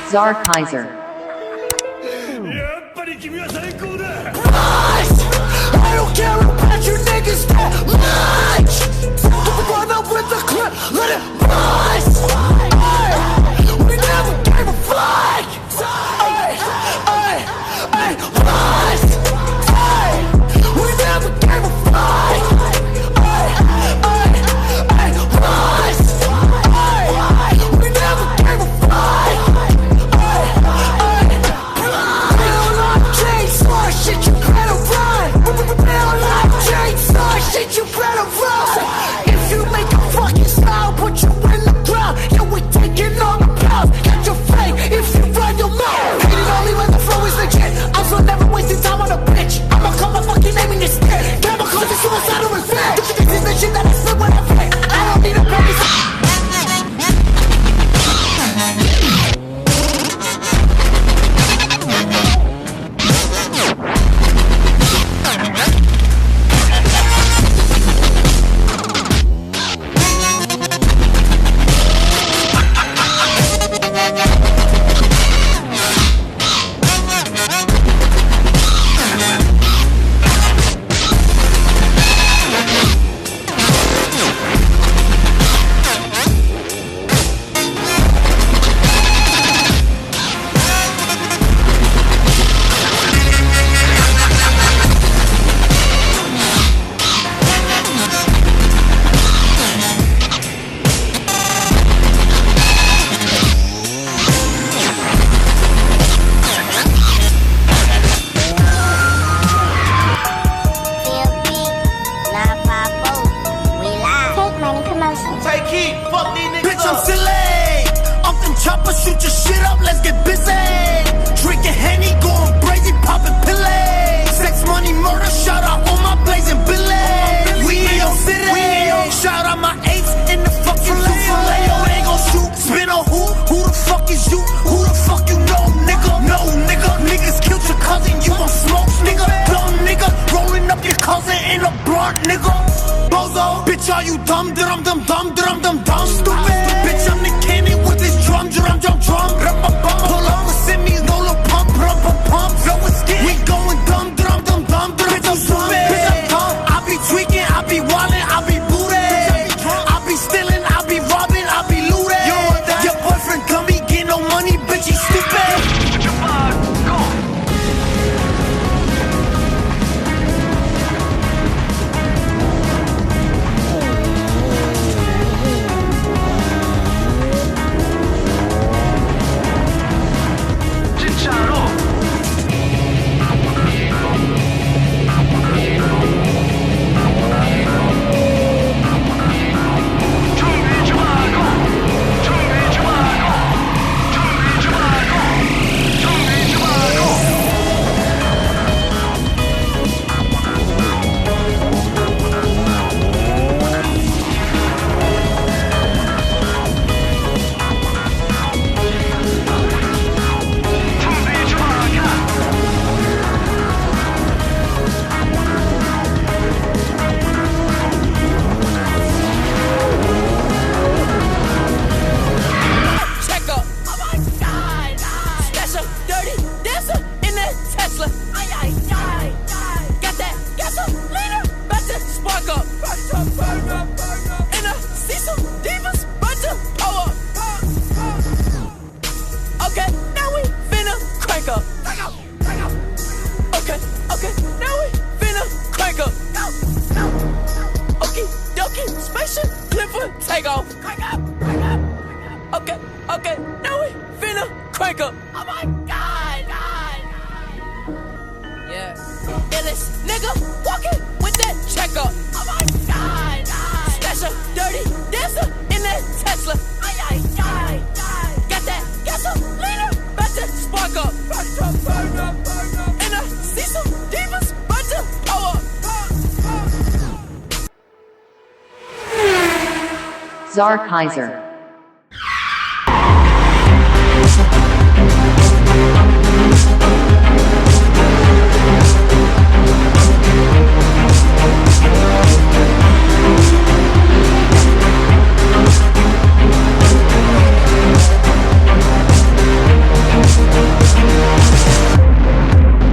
CZAR KAISER. I don't care about you niggas that much. Run up with the clip, let it bust. We never gave a fuck. Bust. We never gave a fuck. Bust. We never gave a fuck. Real life chainsaw shit, you better run. Real life chainsaw shit, you better run. If you make a fucking style, put you in the ground. Yeah, we taking all the pounds. Get your fake if you run your mouth. Hate it only when the flow is legit. I'm so never wasting time on a bitch. I'ma call my fucking name in this shit. Never cause it's suicidal revenge. This is the shit that I spit when I play. I don't need a baby. Bitch, I'm silly. Off them choppers, shoot your shit up, let's get busy. Drinking Henny, going crazy, popping pillay. Sex, money, murder, shout out all my blazing billy. We in your city. Shout out my eights in the fucking filet. They gon' shoot, spin on who? Who the fuck is you? Who the fuck you know, nigga? No, nigga. Niggas killed your cousin, you gon' smoke, nigga. Dumb nigga, rolling up your cousin in a blunt, nigga. Bozo, bitch, are you dumb, dum, stupid. Bitch, I'm the cannon with this drum. Pull up with Simmy's, no little pump. Flow with skin, we going dumb. Bitch, I'm stupid. Bitch, I'm dumb. I be tweaking, I be wildin', I be booted. I be stealing, I be robbing, I be looted. Your boyfriend dummy, get no money, bitch, he stupid. Okay, now we finna crank up. Oh my god. Yeah. Illest nigga walking with that check up. Oh my god. Stash a dirty dancer in that Tesla. Got that gasolina, about to spark up. And I see some demons about to blow up. CZAR KAISER.